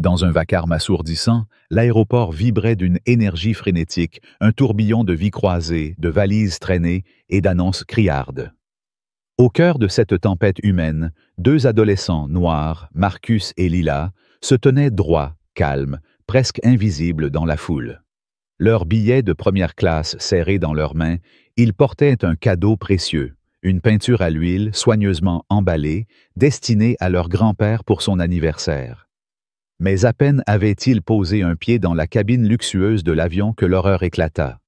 Dans un vacarme assourdissant, l'aéroport vibrait d'une énergie frénétique, un tourbillon de vies croisées, de valises traînées et d'annonces criardes. Au cœur de cette tempête humaine, deux adolescents noirs, Marcus et Lila, se tenaient droits, calmes, presque invisibles dans la foule. Leurs billets de première classe serrés dans leurs mains, ils portaient un cadeau précieux, une peinture à l'huile soigneusement emballée, destinée à leur grand-père pour son anniversaire. Mais à peine avaient-ils posé un pied dans la cabine luxueuse de l'avion que l'horreur éclata.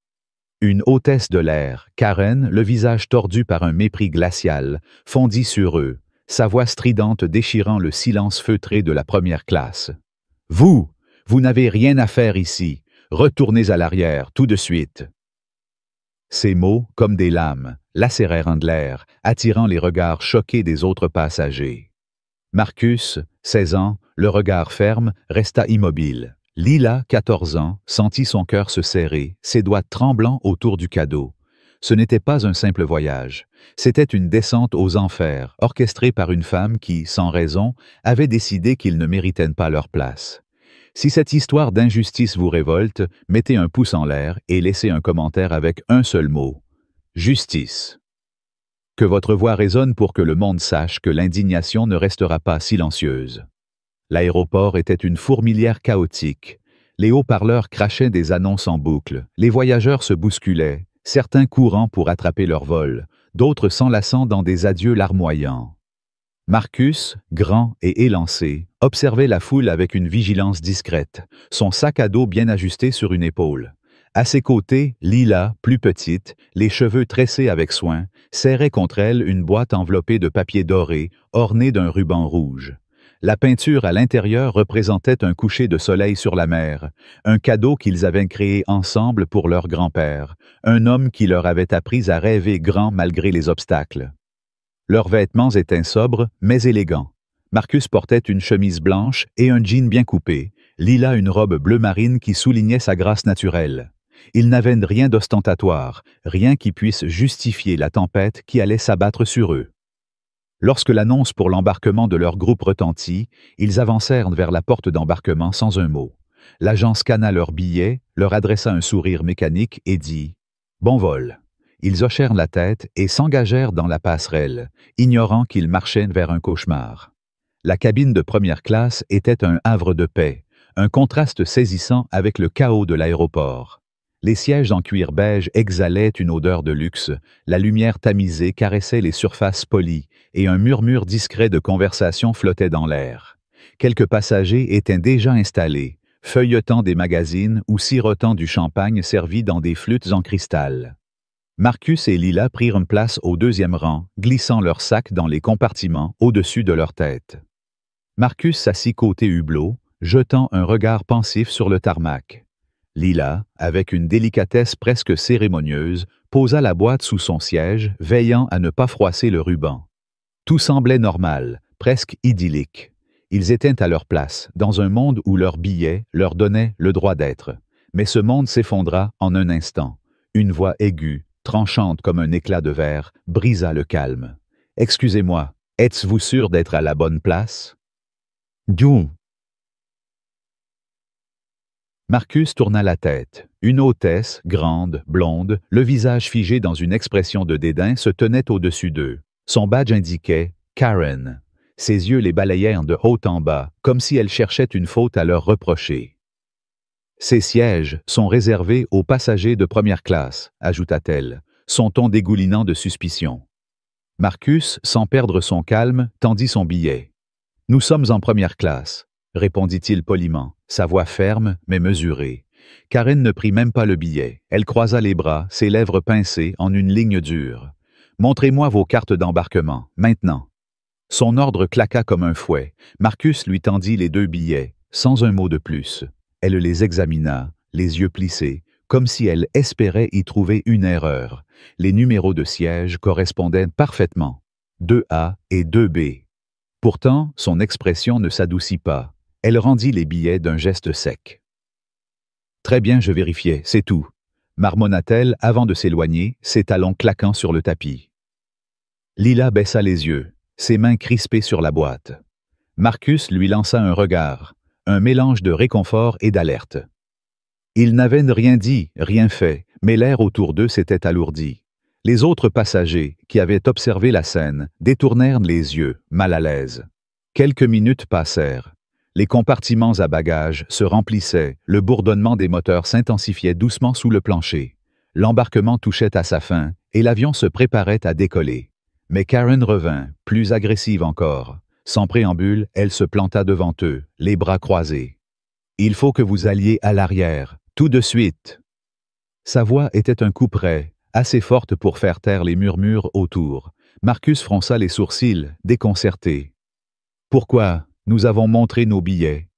Une hôtesse de l'air, Karen, le visage tordu par un mépris glacial, fondit sur eux, sa voix stridente déchirant le silence feutré de la première classe. « Vous n'avez rien à faire ici. Retournez à l'arrière, tout de suite. » Ces mots, comme des lames, lacérèrent l'air, attirant les regards choqués des autres passagers. Marcus, 16 ans, le regard ferme, resta immobile. Lila, 14 ans, sentit son cœur se serrer, ses doigts tremblants autour du cadeau. Ce n'était pas un simple voyage. C'était une descente aux enfers, orchestrée par une femme qui, sans raison, avait décidé qu'ils ne méritaient pas leur place. Si cette histoire d'injustice vous révolte, mettez un pouce en l'air et laissez un commentaire avec un seul mot. Justice. Que votre voix résonne pour que le monde sache que l'indignation ne restera pas silencieuse. L'aéroport était une fourmilière chaotique. Les haut-parleurs crachaient des annonces en boucle. Les voyageurs se bousculaient, certains courant pour attraper leur vol, d'autres s'enlaçant dans des adieux larmoyants. Marcus, grand et élancé, observait la foule avec une vigilance discrète, son sac à dos bien ajusté sur une épaule. À ses côtés, Lila, plus petite, les cheveux tressés avec soin, serrait contre elle une boîte enveloppée de papier doré, ornée d'un ruban rouge. La peinture à l'intérieur représentait un coucher de soleil sur la mer, un cadeau qu'ils avaient créé ensemble pour leur grand-père, un homme qui leur avait appris à rêver grand malgré les obstacles. Leurs vêtements étaient sobres, mais élégants. Marcus portait une chemise blanche et un jean bien coupé, Lila une robe bleu marine qui soulignait sa grâce naturelle. Ils n'avaient rien d'ostentatoire, rien qui puisse justifier la tempête qui allait s'abattre sur eux. Lorsque l'annonce pour l'embarquement de leur groupe retentit, ils avancèrent vers la porte d'embarquement sans un mot. L'agent scanna leurs billets, leur adressa un sourire mécanique et dit « Bon vol ». Ils hochèrent la tête et s'engagèrent dans la passerelle, ignorant qu'ils marchaient vers un cauchemar. La cabine de première classe était un havre de paix, un contraste saisissant avec le chaos de l'aéroport. Les sièges en cuir beige exhalaient une odeur de luxe, la lumière tamisée caressait les surfaces polies et un murmure discret de conversation flottait dans l'air. Quelques passagers étaient déjà installés, feuilletant des magazines ou sirotant du champagne servi dans des flûtes en cristal. Marcus et Lila prirent une place au deuxième rang, glissant leurs sacs dans les compartiments au-dessus de leur tête. Marcus s'assit côté hublot, jetant un regard pensif sur le tarmac. Lila, avec une délicatesse presque cérémonieuse, posa la boîte sous son siège, veillant à ne pas froisser le ruban. Tout semblait normal, presque idyllique. Ils étaient à leur place, dans un monde où leur billet leur donnait le droit d'être. Mais ce monde s'effondra en un instant. Une voix aiguë, tranchante comme un éclat de verre, brisa le calme. « Excusez-moi, êtes-vous sûr d'être à la bonne place? » Dieu. Marcus tourna la tête. Une hôtesse, grande, blonde, le visage figé dans une expression de dédain, se tenait au-dessus d'eux. Son badge indiquait « Karen ». Ses yeux les balayèrent de haut en bas, comme si elle cherchait une faute à leur reprocher. « Ces sièges sont réservés aux passagers de première classe », ajouta-t-elle, son ton dégoulinant de suspicion. Marcus, sans perdre son calme, tendit son billet. « Nous sommes en première classe », répondit-il poliment, sa voix ferme mais mesurée. Karen ne prit même pas le billet. Elle croisa les bras, ses lèvres pincées en une ligne dure. « Montrez-moi vos cartes d'embarquement, maintenant. » Son ordre claqua comme un fouet. Marcus lui tendit les deux billets, sans un mot de plus. Elle les examina, les yeux plissés, comme si elle espérait y trouver une erreur. Les numéros de siège correspondaient parfaitement. 2A et 2B. Pourtant, son expression ne s'adoucit pas. Elle rendit les billets d'un geste sec. « Très bien, je vérifiais, c'est tout », marmonna-t-elle avant de s'éloigner, ses talons claquant sur le tapis. Lila baissa les yeux, ses mains crispées sur la boîte. Marcus lui lança un regard. un mélange de réconfort et d'alerte. Ils n'avaient rien dit, rien fait, mais l'air autour d'eux s'était alourdi. Les autres passagers, qui avaient observé la scène, détournèrent les yeux, mal à l'aise. Quelques minutes passèrent. Les compartiments à bagages se remplissaient, le bourdonnement des moteurs s'intensifiait doucement sous le plancher. L'embarquement touchait à sa fin, et l'avion se préparait à décoller. Mais Karen revint, plus agressive encore. Sans préambule, elle se planta devant eux, les bras croisés. « Il faut que vous alliez à l'arrière, tout de suite !» Sa voix était un coup près, assez forte pour faire taire les murmures autour. Marcus fronça les sourcils, déconcerté. « Pourquoi? Nous avons montré nos billets. »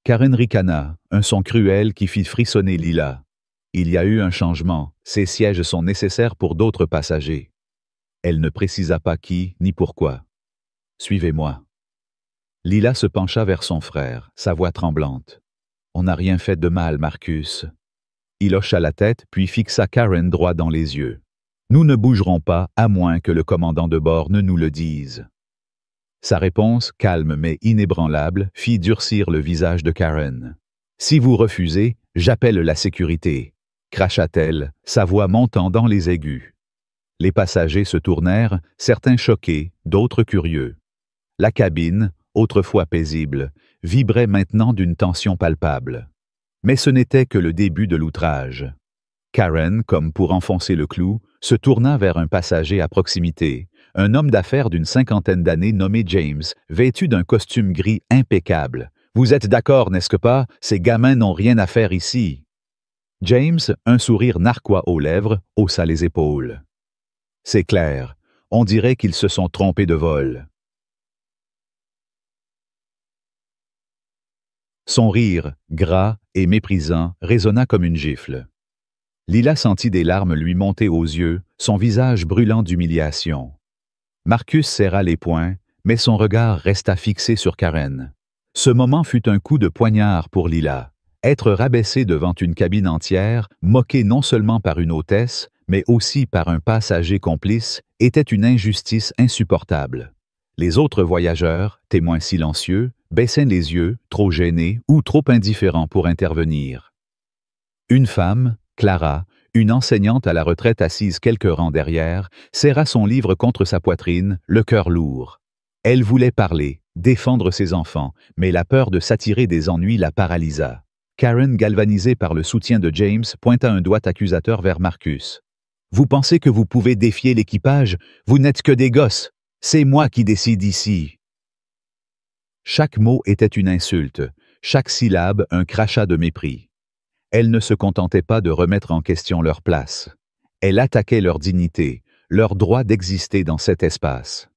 Karen ricana, un son cruel qui fit frissonner Lila. Il y a eu un changement, ces sièges sont nécessaires pour d'autres passagers. Elle ne précisa pas qui ni pourquoi. « Suivez-moi. » Lila se pencha vers son frère, sa voix tremblante. « On n'a rien fait de mal, Marcus. » Il hocha la tête, puis fixa Karen droit dans les yeux. « Nous ne bougerons pas, à moins que le commandant de bord ne nous le dise. » Sa réponse, calme mais inébranlable, fit durcir le visage de Karen. « Si vous refusez, j'appelle la sécurité », cracha-t-elle, sa voix montant dans les aigus. Les passagers se tournèrent, certains choqués, d'autres curieux. La cabine, autrefois paisible, vibrait maintenant d'une tension palpable. Mais ce n'était que le début de l'outrage. Karen, comme pour enfoncer le clou, se tourna vers un passager à proximité, un homme d'affaires d'une cinquantaine d'années nommé James, vêtu d'un costume gris impeccable. « Vous êtes d'accord, n'est-ce pas? Ces gamins n'ont rien à faire ici. » James, un sourire narquois aux lèvres, haussa les épaules. « C'est clair, on dirait qu'ils se sont trompés de vol. » Son rire, gras et méprisant, résonna comme une gifle. Lila sentit des larmes lui monter aux yeux, son visage brûlant d'humiliation. Marcus serra les poings, mais son regard resta fixé sur Karen. Ce moment fut un coup de poignard pour Lila. Être rabaissé devant une cabine entière, moqué non seulement par une hôtesse, mais aussi par un passager complice, était une injustice insupportable. Les autres voyageurs, témoins silencieux, baissaient les yeux, trop gênés ou trop indifférents pour intervenir. Une femme, Clara, une enseignante à la retraite assise quelques rangs derrière, serra son livre contre sa poitrine, le cœur lourd. Elle voulait parler, défendre ses enfants, mais la peur de s'attirer des ennuis la paralysa. Karen, galvanisée par le soutien de James, pointa un doigt accusateur vers Marcus. « Vous pensez que vous pouvez défier l'équipage? Vous n'êtes que des gosses. C'est moi qui décide ici. » Chaque mot était une insulte, chaque syllabe un crachat de mépris. Elle ne se contentait pas de remettre en question leur place. Elle attaquait leur dignité, leur droit d'exister dans cet espace.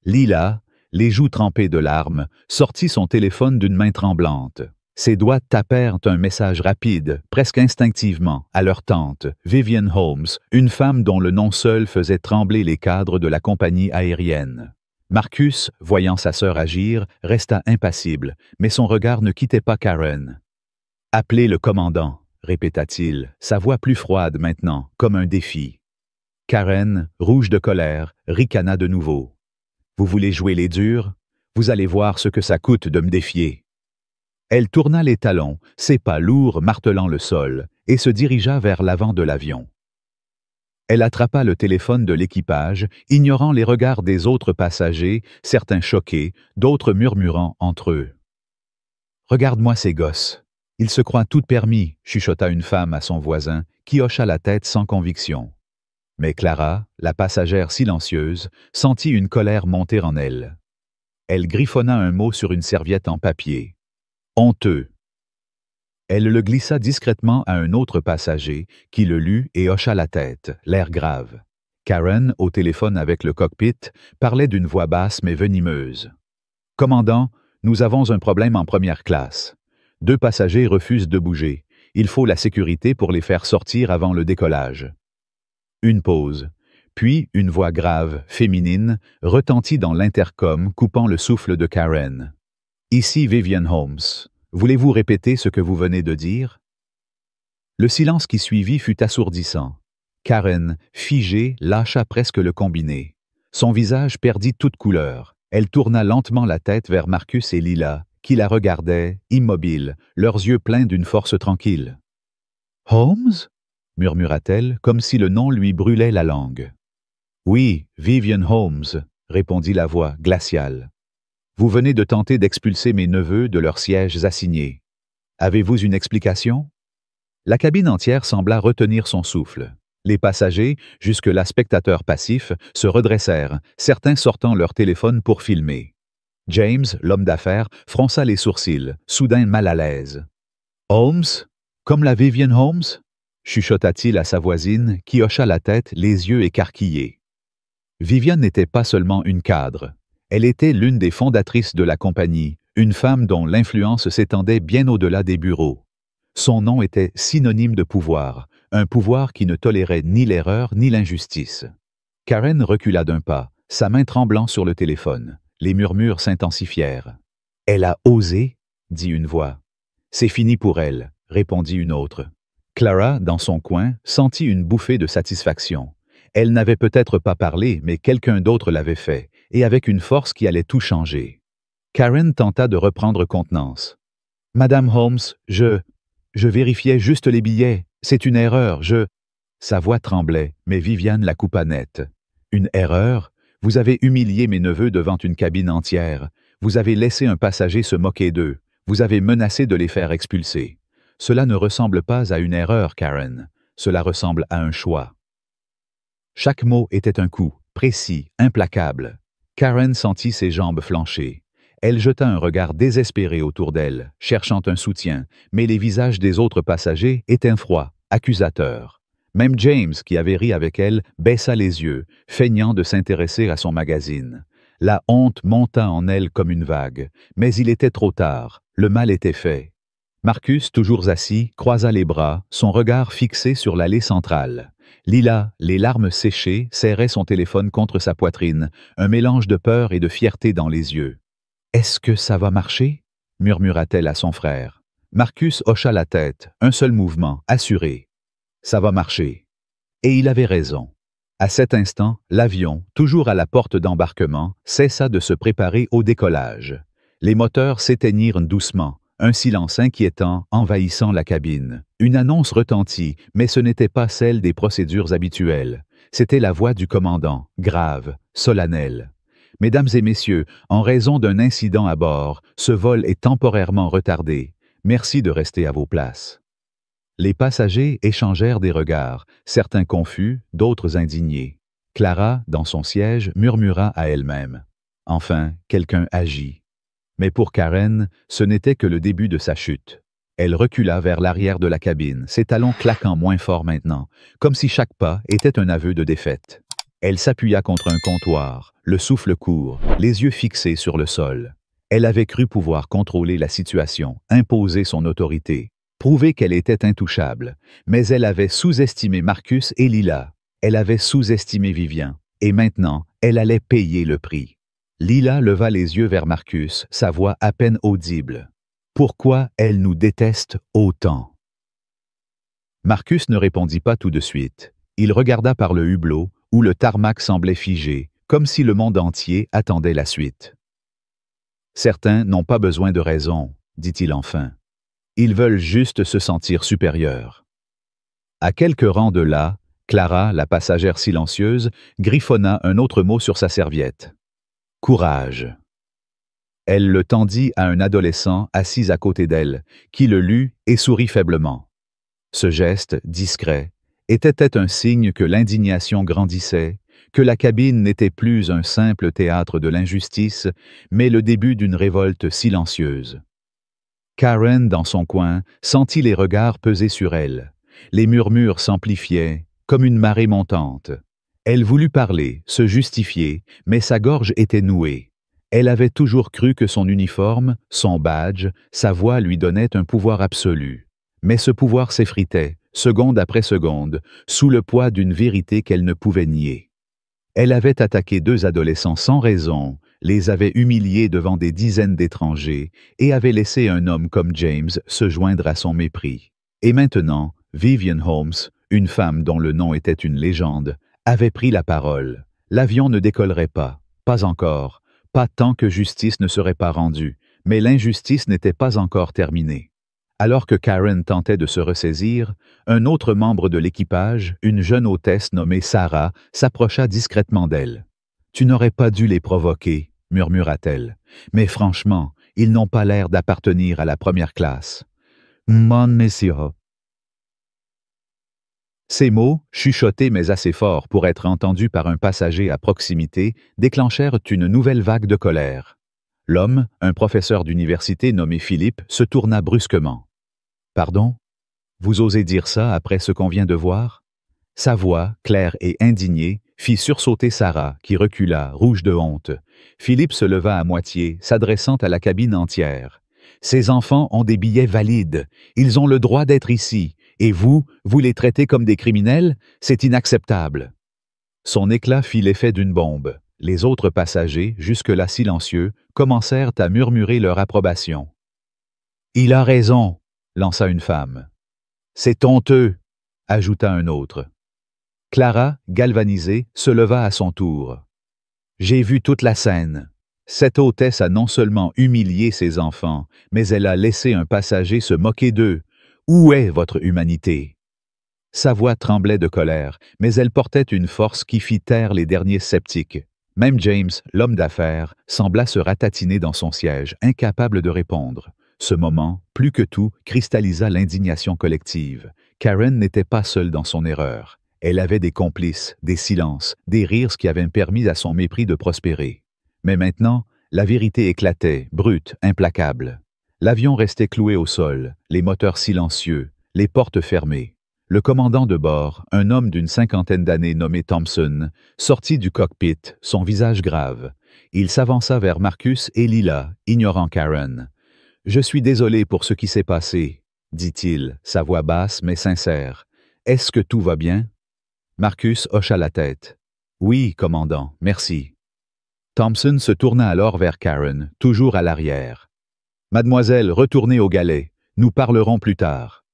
Lila, les joues trempées de larmes, sortit son téléphone d'une main tremblante. Ses doigts tapèrent un message rapide, presque instinctivement, à leur tante, Vivian Holmes, une femme dont le nom seul faisait trembler les cadres de la compagnie aérienne. Marcus, voyant sa sœur agir, resta impassible, mais son regard ne quittait pas Karen. « Appelez le commandant », répéta-t-il, sa voix plus froide maintenant, comme un défi. Karen, rouge de colère, ricana de nouveau. « Vous voulez jouer les durs? Vous allez voir ce que ça coûte de me défier. » Elle tourna les talons, ses pas lourds martelant le sol, et se dirigea vers l'avant de l'avion. Elle attrapa le téléphone de l'équipage, ignorant les regards des autres passagers, certains choqués, d'autres murmurant entre eux. « Regarde-moi ces gosses. Ils se croient tout permis, » chuchota une femme à son voisin, qui hocha la tête sans conviction. Mais Clara, la passagère silencieuse, sentit une colère monter en elle. Elle griffonna un mot sur une serviette en papier. « Honteux !» Elle le glissa discrètement à un autre passager, qui le lut et hocha la tête, l'air grave. Karen, au téléphone avec le cockpit, parlait d'une voix basse mais venimeuse. « Commandant, nous avons un problème en première classe. 2 passagers refusent de bouger. Il faut la sécurité pour les faire sortir avant le décollage. » Une pause. Puis une voix grave, féminine, retentit dans l'intercom, coupant le souffle de Karen. « Ici Vivian Holmes. Voulez-vous répéter ce que vous venez de dire? » Le silence qui suivit fut assourdissant. Karen, figée, lâcha presque le combiné. Son visage perdit toute couleur. Elle tourna lentement la tête vers Marcus et Lila, qui la regardaient, immobiles, leurs yeux pleins d'une force tranquille. « Holmes » murmura-t-elle, comme si le nom lui brûlait la langue. « Oui, Vivian Holmes » répondit la voix glaciale. « Vous venez de tenter d'expulser mes neveux de leurs sièges assignés. Avez-vous une explication ?» La cabine entière sembla retenir son souffle. Les passagers, jusque-là spectateurs passifs, se redressèrent, certains sortant leur téléphone pour filmer. James, l'homme d'affaires, fronça les sourcils, soudain mal à l'aise. « Holmes? Comme la Vivian Holmes ?» chuchota-t-il à sa voisine, qui hocha la tête, les yeux écarquillés. Vivian n'était pas seulement une cadre. Elle était l'une des fondatrices de la compagnie, une femme dont l'influence s'étendait bien au-delà des bureaux. Son nom était synonyme de pouvoir, un pouvoir qui ne tolérait ni l'erreur ni l'injustice. Karen recula d'un pas, sa main tremblant sur le téléphone. Les murmures s'intensifièrent. « Elle a osé » dit une voix. « C'est fini pour elle » répondit une autre. Clara, dans son coin, sentit une bouffée de satisfaction. Elle n'avait peut-être pas parlé, mais quelqu'un d'autre l'avait fait, et avec une force qui allait tout changer. Karen tenta de reprendre contenance. « Madame Holmes, je vérifiais juste les billets. C'est une erreur, Sa voix tremblait, mais Viviane la coupa net. « Une erreur? Vous avez humilié mes neveux devant une cabine entière. Vous avez laissé un passager se moquer d'eux. Vous avez menacé de les faire expulser. Cela ne ressemble pas à une erreur, Karen. Cela ressemble à un choix. » Chaque mot était un coup, précis, implacable. Karen sentit ses jambes flancher. Elle jeta un regard désespéré autour d'elle, cherchant un soutien, mais les visages des autres passagers étaient froids, accusateurs. Même James, qui avait ri avec elle, baissa les yeux, feignant de s'intéresser à son magazine. La honte monta en elle comme une vague, mais il était trop tard, le mal était fait. Marcus, toujours assis, croisa les bras, son regard fixé sur l'allée centrale. Lila, les larmes séchées, serrait son téléphone contre sa poitrine, un mélange de peur et de fierté dans les yeux. « Est-ce que ça va marcher ?» murmura-t-elle à son frère. Marcus hocha la tête, un seul mouvement, assuré. « Ça va marcher. » Et il avait raison. À cet instant, l'avion, toujours à la porte d'embarquement, cessa de se préparer au décollage. Les moteurs s'éteignirent doucement, un silence inquiétant envahissant la cabine. Une annonce retentit, mais ce n'était pas celle des procédures habituelles. C'était la voix du commandant, grave, solennelle. « Mesdames et messieurs, en raison d'un incident à bord, ce vol est temporairement retardé. Merci de rester à vos places. » Les passagers échangèrent des regards, certains confus, d'autres indignés. Clara, dans son siège, murmura à elle-même. Enfin, quelqu'un agit. Mais pour Karen, ce n'était que le début de sa chute. Elle recula vers l'arrière de la cabine, ses talons claquant moins fort maintenant, comme si chaque pas était un aveu de défaite. Elle s'appuya contre un comptoir, le souffle court, les yeux fixés sur le sol. Elle avait cru pouvoir contrôler la situation, imposer son autorité, prouver qu'elle était intouchable, mais elle avait sous-estimé Marcus et Lila. Elle avait sous-estimé Vivian, et maintenant, elle allait payer le prix. Lila leva les yeux vers Marcus, sa voix à peine audible. « Pourquoi elle nous déteste autant ?» Marcus ne répondit pas tout de suite. Il regarda par le hublot, où le tarmac semblait figé, comme si le monde entier attendait la suite. « Certains n'ont pas besoin de raison, » dit-il enfin. « Ils veulent juste se sentir supérieurs. » À quelques rangs de là, Clara, la passagère silencieuse, griffonna un autre mot sur sa serviette. « Courage. » Elle le tendit à un adolescent assis à côté d'elle, qui le lut et sourit faiblement. Ce geste, discret, était un signe que l'indignation grandissait, que la cabine n'était plus un simple théâtre de l'injustice, mais le début d'une révolte silencieuse. Karen, dans son coin, sentit les regards peser sur elle. Les murmures s'amplifiaient, comme une marée montante. Elle voulut parler, se justifier, mais sa gorge était nouée. Elle avait toujours cru que son uniforme, son badge, sa voix lui donnaient un pouvoir absolu. Mais ce pouvoir s'effritait, seconde après seconde, sous le poids d'une vérité qu'elle ne pouvait nier. Elle avait attaqué 2 adolescents sans raison, les avait humiliés devant des dizaines d'étrangers et avait laissé un homme comme James se joindre à son mépris. Et maintenant, Vivian Holmes, une femme dont le nom était une légende, avait pris la parole. L'avion ne décollerait pas, pas encore, pas tant que justice ne serait pas rendue, Mais l'injustice n'était pas encore terminée. Alors que Karen tentait de se ressaisir, un autre membre de l'équipage, une jeune hôtesse nommée Sarah, s'approcha discrètement d'elle. « Tu n'aurais pas dû les provoquer, » murmura-t-elle. « Mais franchement, ils n'ont pas l'air d'appartenir à la première classe. »« Mon monsieur. » Ces mots, chuchotés mais assez forts pour être entendus par un passager à proximité, déclenchèrent une nouvelle vague de colère. L'homme, un professeur d'université nommé Philippe, se tourna brusquement. « Pardon? Vous osez dire ça après ce qu'on vient de voir? » Sa voix, claire et indignée, fit sursauter Sarah, qui recula, rouge de honte. Philippe se leva à moitié, s'adressant à la cabine entière. « Ces enfants ont des billets valides. Ils ont le droit d'être ici. Et vous les traitez comme des criminels? C'est inacceptable. » Son éclat fit l'effet d'une bombe. Les autres passagers, jusque-là silencieux, commencèrent à murmurer leur approbation. « Il a raison, » lança une femme. « C'est honteux, » ajouta un autre. Clara, galvanisée, se leva à son tour. « J'ai vu toute la scène. Cette hôtesse a non seulement humilié ses enfants, mais elle a laissé un passager se moquer d'eux. Où est votre humanité? » Sa voix tremblait de colère, mais elle portait une force qui fit taire les derniers sceptiques. Même James, l'homme d'affaires, sembla se ratatiner dans son siège, incapable de répondre. Ce moment, plus que tout, cristallisa l'indignation collective. Karen n'était pas seule dans son erreur. Elle avait des complices, des silences, des rires qui avaient permis à son mépris de prospérer. Mais maintenant, la vérité éclatait, brute, implacable. L'avion restait cloué au sol, les moteurs silencieux, les portes fermées. Le commandant de bord, un homme d'une 50aine d'années nommé Thompson, sortit du cockpit, son visage grave. Il s'avança vers Marcus et Lila, ignorant Karen. « Je suis désolé pour ce qui s'est passé, » dit-il, sa voix basse mais sincère. « Est-ce que tout va bien? » Marcus hocha la tête. « Oui, commandant, merci. » Thompson se tourna alors vers Karen, toujours à l'arrière. « Mademoiselle, retournez au galet. Nous parlerons plus tard. »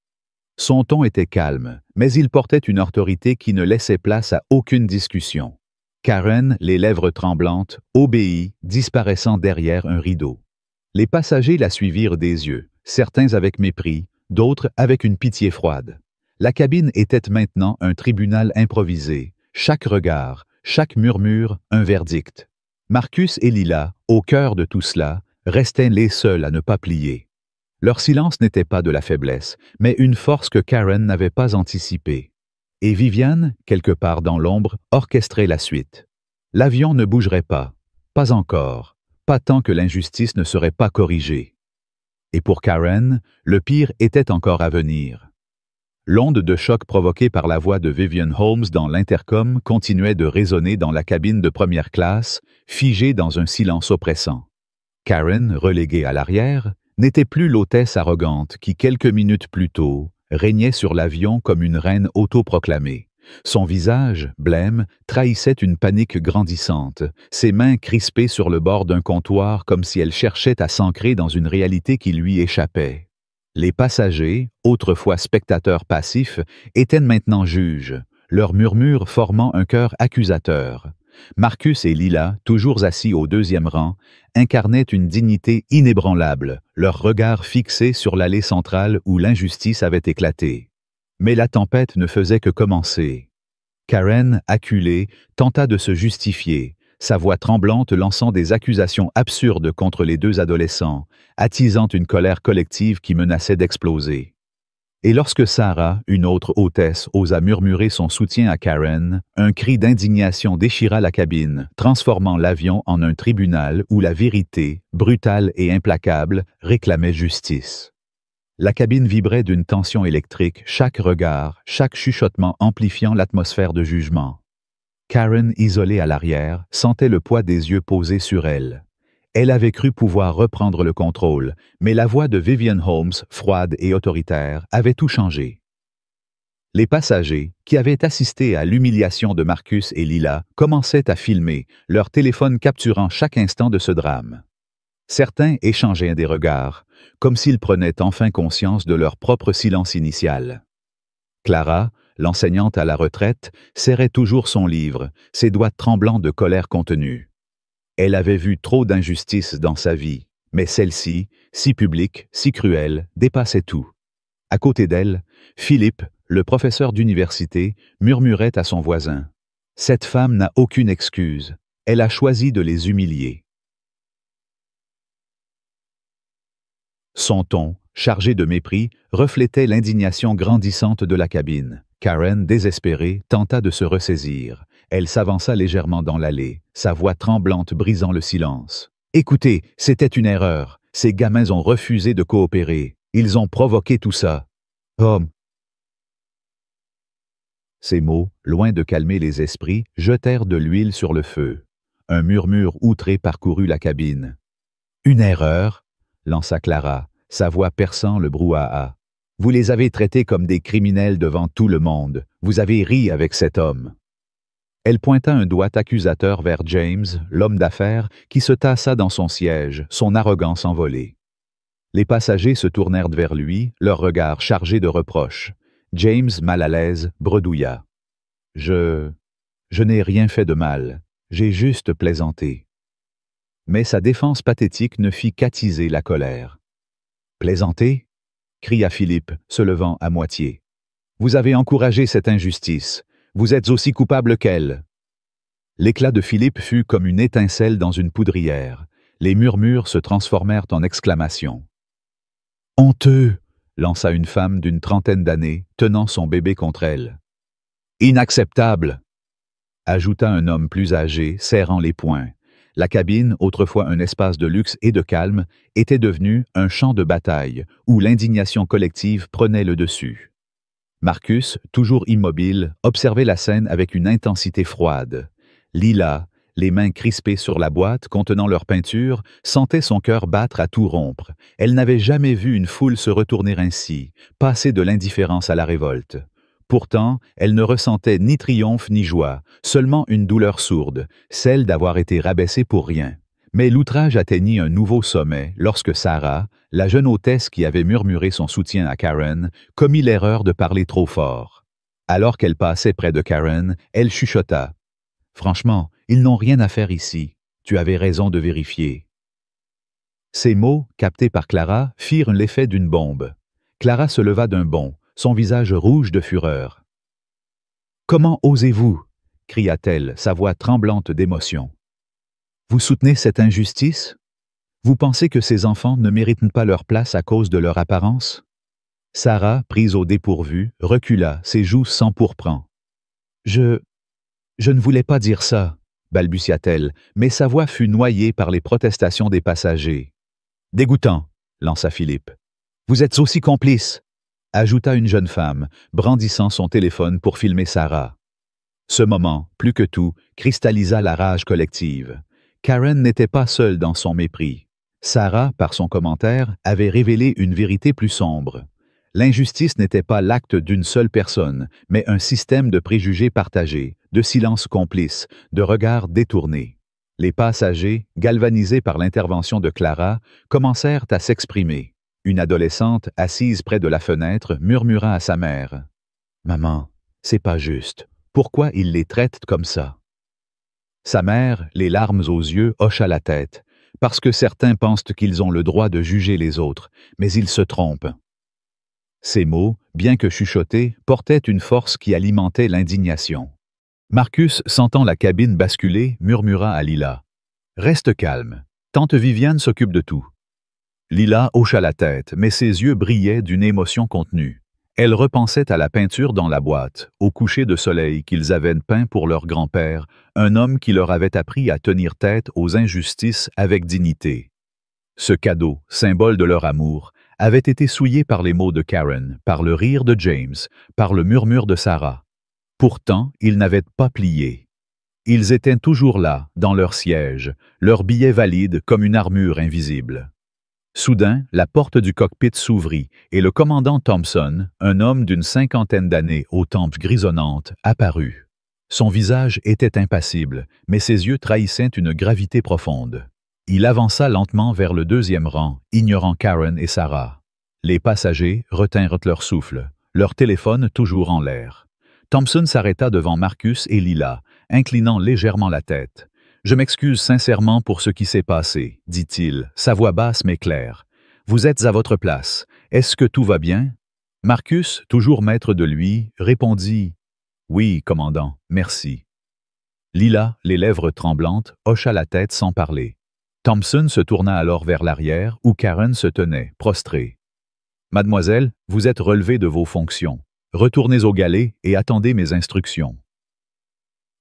Son ton était calme, mais il portait une autorité qui ne laissait place à aucune discussion. Karen, les lèvres tremblantes, obéit, disparaissant derrière un rideau. Les passagers la suivirent des yeux, certains avec mépris, d'autres avec une pitié froide. La cabine était maintenant un tribunal improvisé, chaque regard, chaque murmure, un verdict. Marcus et Lila, au cœur de tout cela, restaient les seuls à ne pas plier. Leur silence n'était pas de la faiblesse, mais une force que Karen n'avait pas anticipée. Et Viviane, quelque part dans l'ombre, orchestrait la suite. L'avion ne bougerait pas encore, pas tant que l'injustice ne serait pas corrigée. Et pour Karen, le pire était encore à venir. L'onde de choc provoquée par la voix de Vivian Holmes dans l'intercom continuait de résonner dans la cabine de première classe, figée dans un silence oppressant. Karen, reléguée à l'arrière, n'était plus l'hôtesse arrogante qui, quelques minutes plus tôt, régnait sur l'avion comme une reine autoproclamée. Son visage, blême, trahissait une panique grandissante, ses mains crispées sur le bord d'un comptoir comme si elle cherchait à s'ancrer dans une réalité qui lui échappait. Les passagers, autrefois spectateurs passifs, étaient maintenant juges, leurs murmures formant un chœur accusateur. Marcus et Lila, toujours assis au deuxième rang, incarnaient une dignité inébranlable, leur regard fixé sur l'allée centrale où l'injustice avait éclaté. Mais la tempête ne faisait que commencer. Karen, acculée, tenta de se justifier, sa voix tremblante lançant des accusations absurdes contre les deux adolescents, attisant une colère collective qui menaçait d'exploser. Et lorsque Sarah, une autre hôtesse, osa murmurer son soutien à Karen, un cri d'indignation déchira la cabine, transformant l'avion en un tribunal où la vérité, brutale et implacable, réclamait justice. La cabine vibrait d'une tension électrique, chaque regard, chaque chuchotement amplifiant l'atmosphère de jugement. Karen, isolée à l'arrière, sentait le poids des yeux posés sur elle. Elle avait cru pouvoir reprendre le contrôle, mais la voix de Vivian Holmes, froide et autoritaire, avait tout changé. Les passagers, qui avaient assisté à l'humiliation de Marcus et Lila, commençaient à filmer, leur téléphone capturant chaque instant de ce drame. Certains échangeaient des regards, comme s'ils prenaient enfin conscience de leur propre silence initial. Clara, l'enseignante à la retraite, serrait toujours son livre, ses doigts tremblants de colère contenue. Elle avait vu trop d'injustices dans sa vie, Mais celle-ci, si publique, si cruelle, dépassait tout. À côté d'elle, Philippe, le professeur d'université, murmurait à son voisin. « Cette femme n'a aucune excuse. Elle a choisi de les humilier. » Son ton, chargé de mépris, reflétait l'indignation grandissante de la cabine. Karen, désespérée, tenta de se ressaisir. Elle s'avança légèrement dans l'allée, sa voix tremblante brisant le silence. « Écoutez, c'était une erreur. Ces gamins ont refusé de coopérer. Ils ont provoqué tout ça. » Oh! Ces mots, loin de calmer les esprits, jetèrent de l'huile sur le feu. Un murmure outré parcourut la cabine. « Une erreur ?» lança Clara, sa voix perçant le brouhaha. « Vous les avez traités comme des criminels devant tout le monde. Vous avez ri avec cet homme. » Elle pointa un doigt accusateur vers James, l'homme d'affaires, qui se tassa dans son siège, son arrogance envolée. Les passagers se tournèrent vers lui, leurs regards chargés de reproches. James, mal à l'aise, bredouilla. « Je n'ai rien fait de mal. J'ai juste plaisanté. » Mais sa défense pathétique ne fit qu'attiser la colère. « Plaisanter ?» cria Philippe, se levant à moitié. « Vous avez encouragé cette injustice. Vous êtes aussi coupable qu'elle. » L'éclat de Philippe fut comme une étincelle dans une poudrière. Les murmures se transformèrent en exclamations. « Honteux !» lança une femme d'une trentaine d'années, tenant son bébé contre elle. « Inacceptable !» ajouta un homme plus âgé, serrant les poings. La cabine, autrefois un espace de luxe et de calme, était devenue un champ de bataille où l'indignation collective prenait le dessus. Marcus, toujours immobile, observait la scène avec une intensité froide. Lila, les mains crispées sur la boîte contenant leur peinture, sentait son cœur battre à tout rompre. Elle n'avait jamais vu une foule se retourner ainsi, passer de l'indifférence à la révolte. Pourtant, elle ne ressentait ni triomphe ni joie, seulement une douleur sourde, celle d'avoir été rabaissée pour rien. Mais l'outrage atteignit un nouveau sommet lorsque Sarah, la jeune hôtesse qui avait murmuré son soutien à Karen, commit l'erreur de parler trop fort. Alors qu'elle passait près de Karen, elle chuchota. « Franchement, ils n'ont rien à faire ici. Tu avais raison de vérifier. » Ces mots, captés par Clara, firent l'effet d'une bombe. Clara se leva d'un bond, son visage rouge de fureur. « Comment osez-vous » cria-t-elle, sa voix tremblante d'émotion. « Vous soutenez cette injustice? Vous pensez que ces enfants ne méritent pas leur place à cause de leur apparence? » Sarah, prise au dépourvu, recula, ses joues s'empourprant. « Je ne voulais pas dire ça, » balbutia-t-elle, mais sa voix fut noyée par les protestations des passagers. « Dégoûtant, » lança Philippe. « Vous êtes aussi complice, » ajouta une jeune femme, brandissant son téléphone pour filmer Sarah. Ce moment, plus que tout, cristallisa la rage collective. Karen n'était pas seule dans son mépris. Sarah, par son commentaire, avait révélé une vérité plus sombre. L'injustice n'était pas l'acte d'une seule personne, mais un système de préjugés partagés, de silences complices, de regards détournés. Les passagers, galvanisés par l'intervention de Clara, commencèrent à s'exprimer. Une adolescente, assise près de la fenêtre, murmura à sa mère. « Maman, c'est pas juste. Pourquoi ils les traitent comme ça? » Sa mère, les larmes aux yeux, hocha la tête, parce que certains pensent qu'ils ont le droit de juger les autres, mais ils se trompent. Ces mots, bien que chuchotés, portaient une force qui alimentait l'indignation. Marcus, sentant la cabine basculer, murmura à Lila. « Reste calme. Tante Viviane s'occupe de tout. » Lila hocha la tête, mais ses yeux brillaient d'une émotion contenue. Elle repensait à la peinture dans la boîte, au coucher de soleil qu'ils avaient peint pour leur grand-père, un homme qui leur avait appris à tenir tête aux injustices avec dignité. Ce cadeau, symbole de leur amour, avait été souillé par les mots de Karen, par le rire de James, par le murmure de Sarah. Pourtant, ils n'avaient pas plié. Ils étaient toujours là, dans leur siège, leur billet valide comme une armure invisible. Soudain, la porte du cockpit s'ouvrit et le commandant Thompson, un homme d'une cinquantaine d'années aux tempes grisonnantes, apparut. Son visage était impassible, mais ses yeux trahissaient une gravité profonde. Il avança lentement vers le deuxième rang, ignorant Karen et Sarah. Les passagers retinrent leur souffle, leur téléphone toujours en l'air. Thompson s'arrêta devant Marcus et Lila, inclinant légèrement la tête. « Je m'excuse sincèrement pour ce qui s'est passé, dit-il, sa voix basse mais claire. Vous êtes à votre place. Est-ce que tout va bien? Marcus, toujours maître de lui, répondit « Oui, commandant, merci ». Lila, les lèvres tremblantes, hocha la tête sans parler. Thompson se tourna alors vers l'arrière, où Karen se tenait, prostrée. « Mademoiselle, vous êtes relevée de vos fonctions. Retournez au galet et attendez mes instructions. »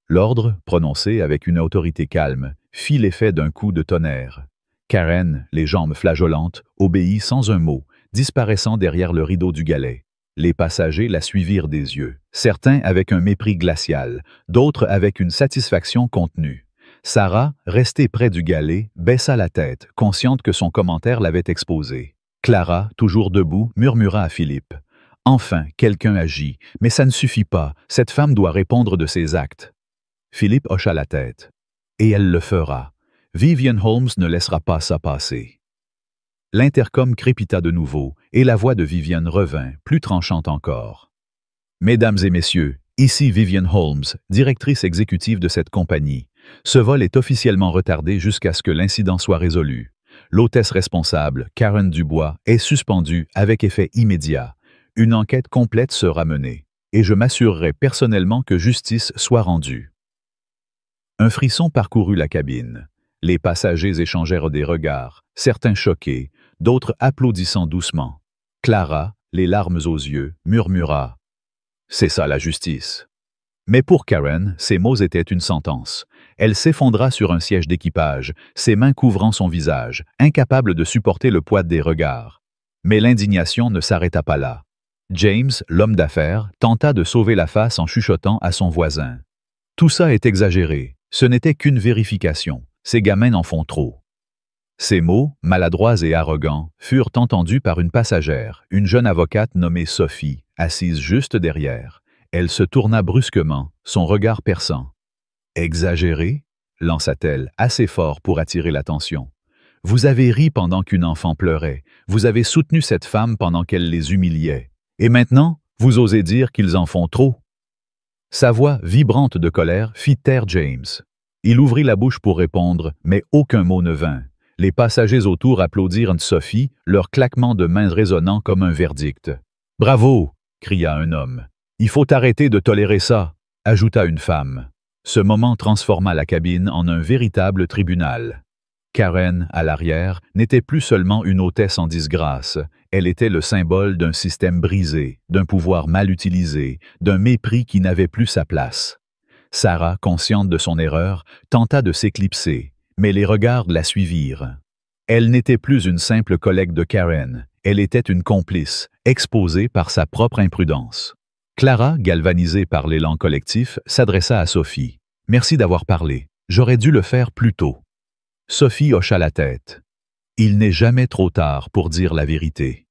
L'ordre, prononcé avec une autorité calme, fit l'effet d'un coup de tonnerre. Karen, les jambes flageolantes, obéit sans un mot, disparaissant derrière le rideau du galet. Les passagers la suivirent des yeux, certains avec un mépris glacial, d'autres avec une satisfaction contenue. Sarah, restée près du galet, baissa la tête, consciente que son commentaire l'avait exposée. Clara, toujours debout, murmura à Philippe. « Enfin, quelqu'un agit, mais ça ne suffit pas, cette femme doit répondre de ses actes. » Philippe hocha la tête. « Et elle le fera. Vivian Holmes ne laissera pas ça passer. » L'intercom crépita de nouveau, et la voix de Vivian revint, plus tranchante encore. « Mesdames et messieurs, ici Vivian Holmes, directrice exécutive de cette compagnie. Ce vol est officiellement retardé jusqu'à ce que l'incident soit résolu. L'hôtesse responsable, Karen Dubois, est suspendue avec effet immédiat. Une enquête complète sera menée, et je m'assurerai personnellement que justice soit rendue. » Un frisson parcourut la cabine. Les passagers échangèrent des regards, certains choqués, d'autres applaudissant doucement. Clara, les larmes aux yeux, murmura « C'est ça la justice ». Mais pour Karen, ces mots étaient une sentence. Elle s'effondra sur un siège d'équipage, ses mains couvrant son visage, incapable de supporter le poids des regards. Mais l'indignation ne s'arrêta pas là. James, l'homme d'affaires, tenta de sauver la face en chuchotant à son voisin. « Tout ça est exagéré. Ce n'était qu'une vérification. Ces gamins en font trop. » Ces mots, maladroits et arrogants, furent entendus par une passagère, une jeune avocate nommée Sophie, assise juste derrière. Elle se tourna brusquement, son regard perçant. « Exagéré ?» lança-t-elle, assez fort pour attirer l'attention. « Vous avez ri pendant qu'une enfant pleurait. Vous avez soutenu cette femme pendant qu'elle les humiliait. Et maintenant, vous osez dire qu'ils en font trop ?» Sa voix, vibrante de colère, fit taire James. Il ouvrit la bouche pour répondre, mais aucun mot ne vint. Les passagers autour applaudirent Sophie, leur claquement de mains résonnant comme un verdict. « Bravo !» cria un homme. « Il faut arrêter de tolérer ça !» ajouta une femme. Ce moment transforma la cabine en un véritable tribunal. Karen, à l'arrière, n'était plus seulement une hôtesse en disgrâce. Elle était le symbole d'un système brisé, d'un pouvoir mal utilisé, d'un mépris qui n'avait plus sa place. Sarah, consciente de son erreur, tenta de s'éclipser, mais les regards la suivirent. Elle n'était plus une simple collègue de Karen, elle était une complice, exposée par sa propre imprudence. Clara, galvanisée par l'élan collectif, s'adressa à Sophie. « Merci d'avoir parlé. J'aurais dû le faire plus tôt. » Sophie hocha la tête. Il n'est jamais trop tard pour dire la vérité.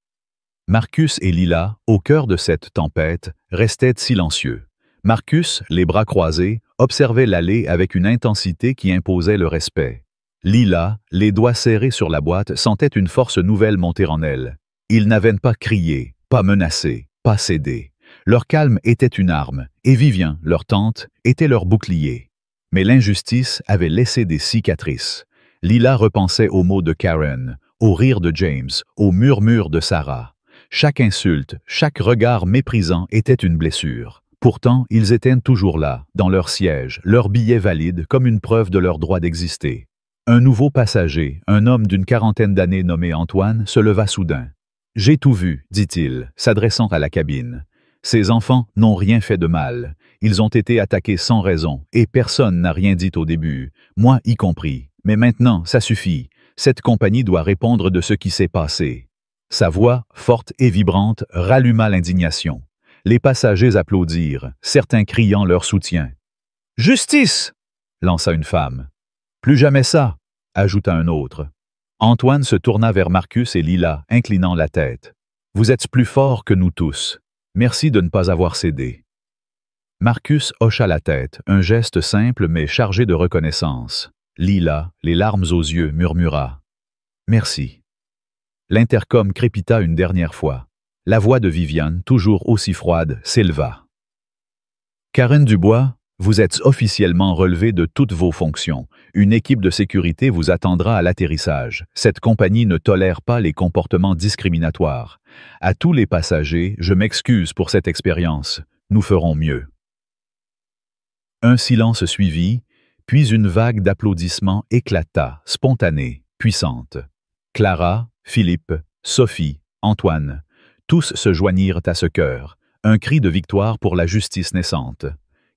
Marcus et Lila, au cœur de cette tempête, restaient silencieux. Marcus, les bras croisés, observait l'allée avec une intensité qui imposait le respect. Lila, les doigts serrés sur la boîte, sentait une force nouvelle monter en elle. Ils n'avaient pas crié, pas menacé, pas cédé. Leur calme était une arme, et Vivian, leur tante, était leur bouclier. Mais l'injustice avait laissé des cicatrices. Lila repensait aux mots de Karen, aux rires de James, aux murmures de Sarah. Chaque insulte, chaque regard méprisant était une blessure. Pourtant, ils étaient toujours là, dans leur siège, leur billet valide comme une preuve de leur droit d'exister. Un nouveau passager, un homme d'une quarantaine d'années nommé Antoine, se leva soudain. « J'ai tout vu, dit-il, s'adressant à la cabine. Ces enfants n'ont rien fait de mal. Ils ont été attaqués sans raison, et personne n'a rien dit au début, moi y compris. Mais maintenant, ça suffit. Cette compagnie doit répondre de ce qui s'est passé. » Sa voix, forte et vibrante, ralluma l'indignation. Les passagers applaudirent, certains criant leur soutien. « Justice !» lança une femme. « Plus jamais ça !» ajouta un autre. Antoine se tourna vers Marcus et Lila, inclinant la tête. « Vous êtes plus forts que nous tous. Merci de ne pas avoir cédé. » Marcus hocha la tête, un geste simple mais chargé de reconnaissance. Lila, les larmes aux yeux, murmura « Merci ». L'intercom crépita une dernière fois. La voix de Vivian, toujours aussi froide, s'éleva. « Karen Dubois, Vous êtes officiellement relevé de toutes vos fonctions. Une équipe de sécurité vous attendra à l'atterrissage. Cette compagnie ne tolère pas les comportements discriminatoires. À tous les passagers, je m'excuse pour cette expérience. Nous ferons mieux. Un silence suivit, puis une vague d'applaudissements éclata, spontanée, puissante. Clara, Philippe, Sophie, Antoine, tous se joignirent à ce chœur. Un cri de victoire pour la justice naissante.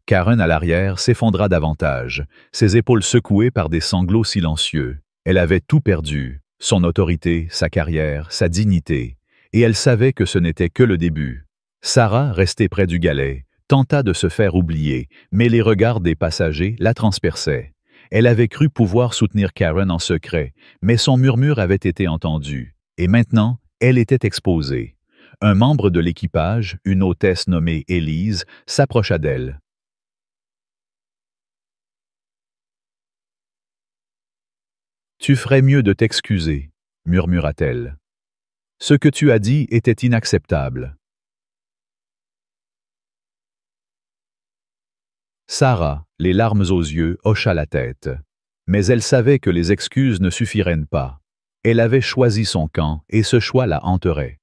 Karen à l'arrière s'effondra davantage, ses épaules secouées par des sanglots silencieux. Elle avait tout perdu, son autorité, sa carrière, sa dignité, et elle savait que ce n'était que le début. Sarah, restée près du galet, tenta de se faire oublier, mais les regards des passagers la transperçaient. Elle avait cru pouvoir soutenir Karen en secret, mais son murmure avait été entendu, et maintenant, elle était exposée. Un membre de l'équipage, une hôtesse nommée Élise, s'approcha d'elle. « Tu ferais mieux de t'excuser, » murmura-t-elle. « Ce que tu as dit était inacceptable. » Sarah, les larmes aux yeux, hocha la tête. Mais elle savait que les excuses ne suffiraient pas. Elle avait choisi son camp et ce choix la hanterait.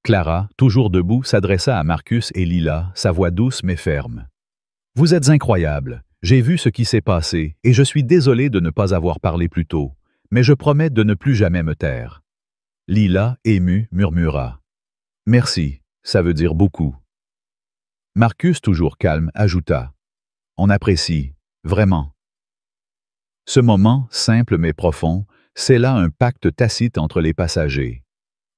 Clara, toujours debout, s'adressa à Marcus et Lila, sa voix douce mais ferme. « Vous êtes incroyables. J'ai vu ce qui s'est passé et je suis désolée de ne pas avoir parlé plus tôt. Mais je promets de ne plus jamais me taire. » Lila, émue, murmura. « Merci, ça veut dire beaucoup. » Marcus, toujours calme, ajouta. « On apprécie, vraiment. » Ce moment, simple mais profond, c'est là un pacte tacite entre les passagers.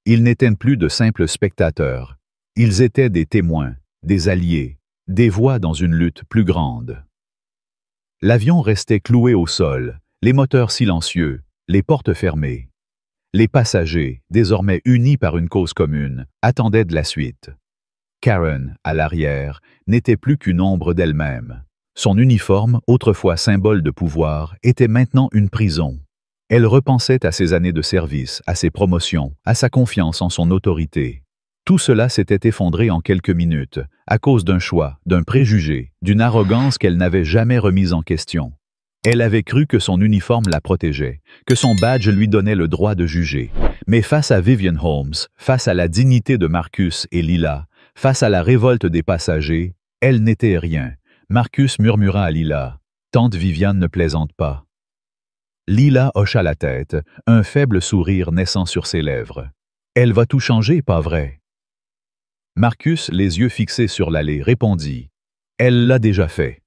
Ils n'étaient plus de simples spectateurs. Ils étaient des témoins, des alliés, des voix dans une lutte plus grande. L'avion restait cloué au sol, les moteurs silencieux, les portes fermées. Les passagers, désormais unis par une cause commune, attendaient de la suite. Karen, à l'arrière, n'était plus qu'une ombre d'elle-même. Son uniforme, autrefois symbole de pouvoir, était maintenant une prison. Elle repensait à ses années de service, à ses promotions, à sa confiance en son autorité. Tout cela s'était effondré en quelques minutes, à cause d'un choix, d'un préjugé, d'une arrogance qu'elle n'avait jamais remise en question. Elle avait cru que son uniforme la protégeait, que son badge lui donnait le droit de juger. Mais face à Vivian Holmes, face à la dignité de Marcus et Lila, face à la révolte des passagers, elle n'était rien. Marcus murmura à Lila, « Tante Viviane ne plaisante pas. » Lila hocha la tête, un faible sourire naissant sur ses lèvres. « Elle va tout changer, pas vrai? » Marcus, les yeux fixés sur l'allée, répondit, « Elle l'a déjà fait. »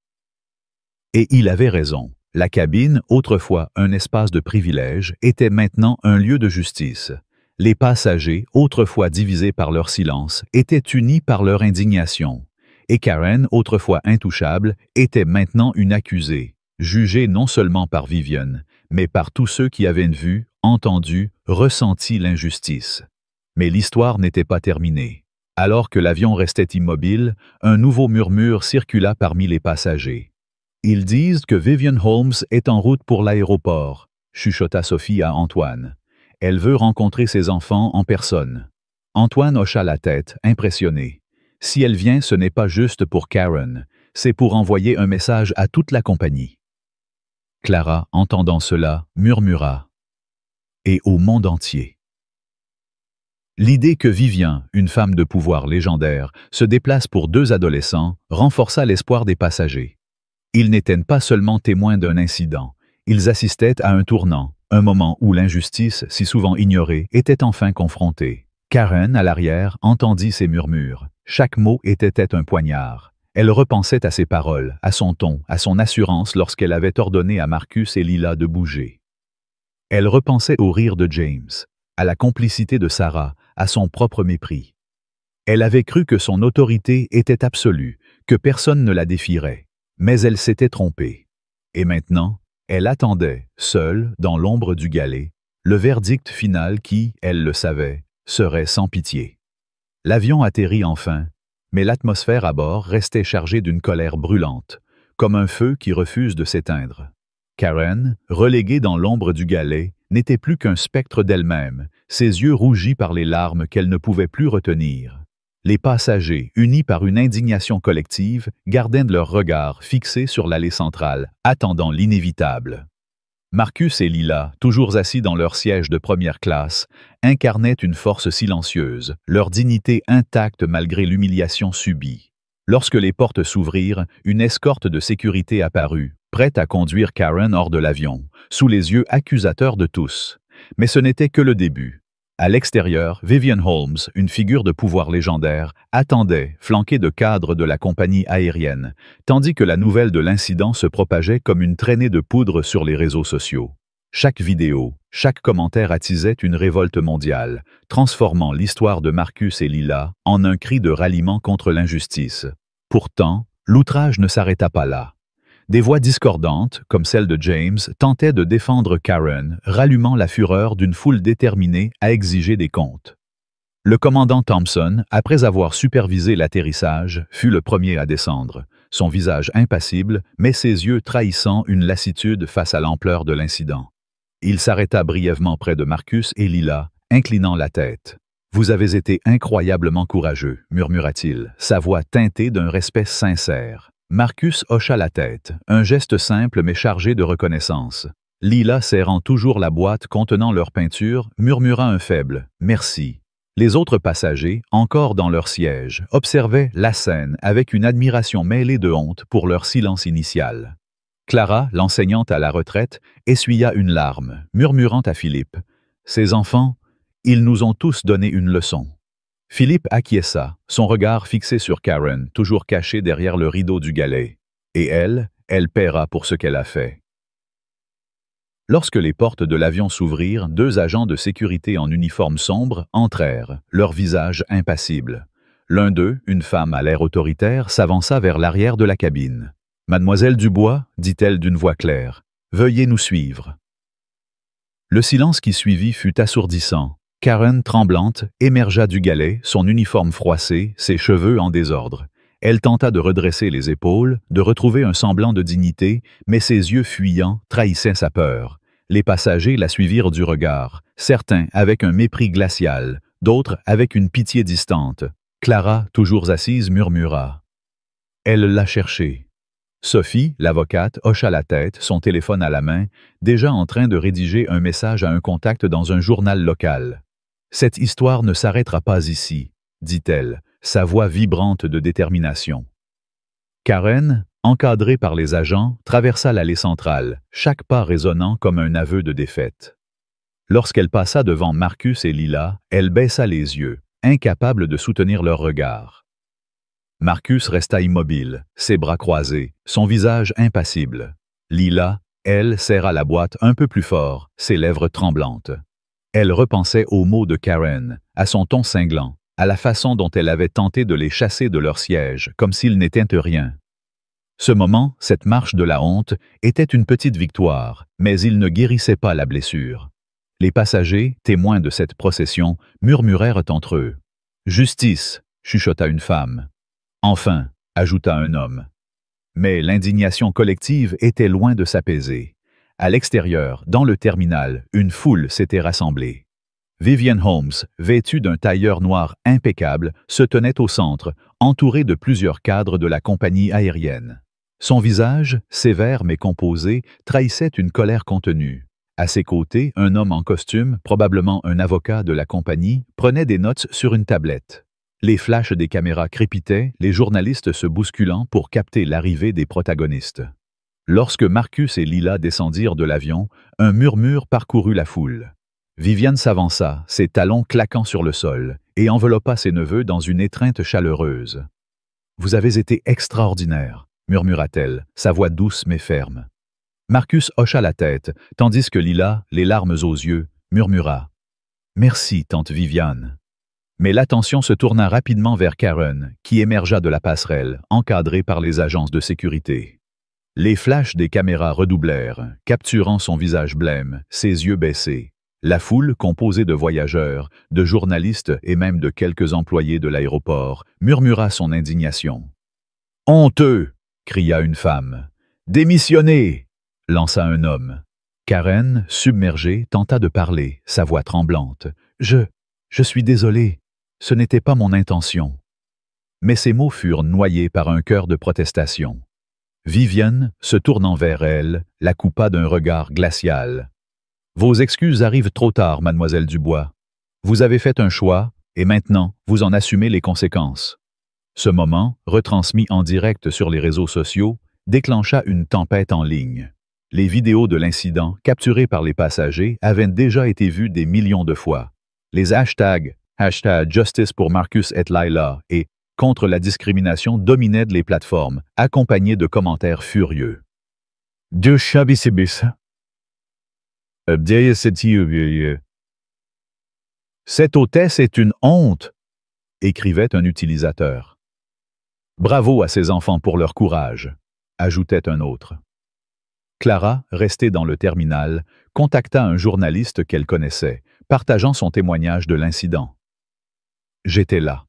Et il avait raison. La cabine, autrefois un espace de privilège, était maintenant un lieu de justice. Les passagers, autrefois divisés par leur silence, étaient unis par leur indignation. Et Karen, autrefois intouchable, était maintenant une accusée, jugée non seulement par Vivian, mais par tous ceux qui avaient vu, entendu, ressenti l'injustice. Mais l'histoire n'était pas terminée. Alors que l'avion restait immobile, un nouveau murmure circula parmi les passagers. « Ils disent que Vivian Holmes est en route pour l'aéroport, » chuchota Sophie à Antoine. « Elle veut rencontrer ses enfants en personne. » Antoine hocha la tête, impressionné. Si elle vient, ce n'est pas juste pour Karen, c'est pour envoyer un message à toute la compagnie. Clara, entendant cela, murmura. « Et au monde entier. » L'idée que Vivian, une femme de pouvoir légendaire, se déplace pour deux adolescents renforça l'espoir des passagers. Ils n'étaient pas seulement témoins d'un incident, ils assistaient à un tournant, un moment où l'injustice, si souvent ignorée, était enfin confrontée. Karen, à l'arrière, entendit ces murmures. Chaque mot était un poignard. Elle repensait à ses paroles, à son ton, à son assurance lorsqu'elle avait ordonné à Marcus et Lila de bouger. Elle repensait au rire de James, à la complicité de Sarah, à son propre mépris. Elle avait cru que son autorité était absolue, que personne ne la défierait. Mais elle s'était trompée. Et maintenant, elle attendait, seule, dans l'ombre du galet, le verdict final qui, elle le savait, serait sans pitié. L'avion atterrit enfin, mais l'atmosphère à bord restait chargée d'une colère brûlante, comme un feu qui refuse de s'éteindre. Karen, reléguée dans l'ombre du galet, n'était plus qu'un spectre d'elle-même, ses yeux rougis par les larmes qu'elle ne pouvait plus retenir. Les passagers, unis par une indignation collective, gardaient leur regard fixé sur l'allée centrale, attendant l'inévitable. Marcus et Lila, toujours assis dans leur siège de première classe, incarnaient une force silencieuse, leur dignité intacte malgré l'humiliation subie. Lorsque les portes s'ouvrirent, une escorte de sécurité apparut, prête à conduire Karen hors de l'avion, sous les yeux accusateurs de tous. Mais ce n'était que le début. À l'extérieur, Vivian Holmes, une figure de pouvoir légendaire, attendait, flanquée de cadres de la compagnie aérienne, tandis que la nouvelle de l'incident se propageait comme une traînée de poudre sur les réseaux sociaux. Chaque vidéo, chaque commentaire attisait une révolte mondiale, transformant l'histoire de Marcus et Lila en un cri de ralliement contre l'injustice. Pourtant, l'outrage ne s'arrêta pas là. Des voix discordantes, comme celle de James, tentaient de défendre Karen, rallumant la fureur d'une foule déterminée à exiger des comptes. Le commandant Thompson, après avoir supervisé l'atterrissage, fut le premier à descendre, son visage impassible, mais ses yeux trahissant une lassitude face à l'ampleur de l'incident. Il s'arrêta brièvement près de Marcus et Lila, inclinant la tête. « Vous avez été incroyablement courageux », murmura-t-il, sa voix teintée d'un respect sincère. Marcus hocha la tête, un geste simple mais chargé de reconnaissance. Lila, serrant toujours la boîte contenant leur peinture, murmura un faible « Merci ». Les autres passagers, encore dans leur siège, observaient la scène avec une admiration mêlée de honte pour leur silence initial. Clara, l'enseignante à la retraite, essuya une larme, murmurant à Philippe « Ces enfants, ils nous ont tous donné une leçon ». Philippe acquiesça, son regard fixé sur Karen, toujours cachée derrière le rideau du galet. Et elle paiera pour ce qu'elle a fait. Lorsque les portes de l'avion s'ouvrirent, 2 agents de sécurité en uniforme sombre entrèrent, leur visage impassible. L'un d'eux, une femme à l'air autoritaire, s'avança vers l'arrière de la cabine. « Mademoiselle Dubois, dit-elle d'une voix claire, veuillez nous suivre. » Le silence qui suivit fut assourdissant. Karen, tremblante, émergea du galet, son uniforme froissé, ses cheveux en désordre. Elle tenta de redresser les épaules, de retrouver un semblant de dignité, mais ses yeux fuyants trahissaient sa peur. Les passagers la suivirent du regard, certains avec un mépris glacial, d'autres avec une pitié distante. Clara, toujours assise, murmura. Elle l'a cherché. Sophie, l'avocate, hocha la tête, son téléphone à la main, déjà en train de rédiger un message à un contact dans un journal local. « Cette histoire ne s'arrêtera pas ici », dit-elle, sa voix vibrante de détermination. Karen, encadrée par les agents, traversa l'allée centrale, chaque pas résonnant comme un aveu de défaite. Lorsqu'elle passa devant Marcus et Lila, elle baissa les yeux, incapable de soutenir leur regard. Marcus resta immobile, ses bras croisés, son visage impassible. Lila, elle, serra la boîte un peu plus fort, ses lèvres tremblantes. Elle repensait aux mots de Karen, à son ton cinglant, à la façon dont elle avait tenté de les chasser de leur siège, comme s'ils n'étaient rien. Ce moment, cette marche de la honte, était une petite victoire, mais il ne guérissait pas la blessure. Les passagers, témoins de cette procession, murmurèrent entre eux. « Justice !» chuchota une femme. « Enfin !» ajouta un homme. Mais l'indignation collective était loin de s'apaiser. À l'extérieur, dans le terminal, une foule s'était rassemblée. Vivian Holmes, vêtue d'un tailleur noir impeccable, se tenait au centre, entourée de plusieurs cadres de la compagnie aérienne. Son visage, sévère mais composé, trahissait une colère contenue. À ses côtés, un homme en costume, probablement un avocat de la compagnie, prenait des notes sur une tablette. Les flashs des caméras crépitaient, les journalistes se bousculant pour capter l'arrivée des protagonistes. Lorsque Marcus et Lila descendirent de l'avion, un murmure parcourut la foule. Vivian s'avança, ses talons claquant sur le sol, et enveloppa ses neveux dans une étreinte chaleureuse. « Vous avez été extraordinaire », murmura-t-elle, sa voix douce mais ferme. Marcus hocha la tête, tandis que Lila, les larmes aux yeux, murmura « Merci, tante Viviane ». Mais l'attention se tourna rapidement vers Karen, qui émergea de la passerelle, encadrée par les agences de sécurité. Les flashs des caméras redoublèrent, capturant son visage blême, ses yeux baissés. La foule, composée de voyageurs, de journalistes et même de quelques employés de l'aéroport, murmura son indignation. « Honteux !» cria une femme. « Démissionnez !» lança un homme. Karen, submergée, tenta de parler, sa voix tremblante. « Je suis désolée. Ce n'était pas mon intention. » Mais ses mots furent noyés par un chœur de protestation. Vivienne, se tournant vers elle, la coupa d'un regard glacial. « Vos excuses arrivent trop tard, mademoiselle Dubois. Vous avez fait un choix, et maintenant, vous en assumez les conséquences. » Ce moment, retransmis en direct sur les réseaux sociaux, déclencha une tempête en ligne. Les vidéos de l'incident, capturées par les passagers, avaient déjà été vues des millions de fois. Les hashtags #Justice pour Marcus et Lila et contre la discrimination dominaient les plateformes, accompagnés de commentaires furieux. Cette hôtesse est une honte, écrivait un utilisateur. Bravo à ces enfants pour leur courage, ajoutait un autre. Clara, restée dans le terminal, contacta un journaliste qu'elle connaissait, partageant son témoignage de l'incident. « J'étais là »,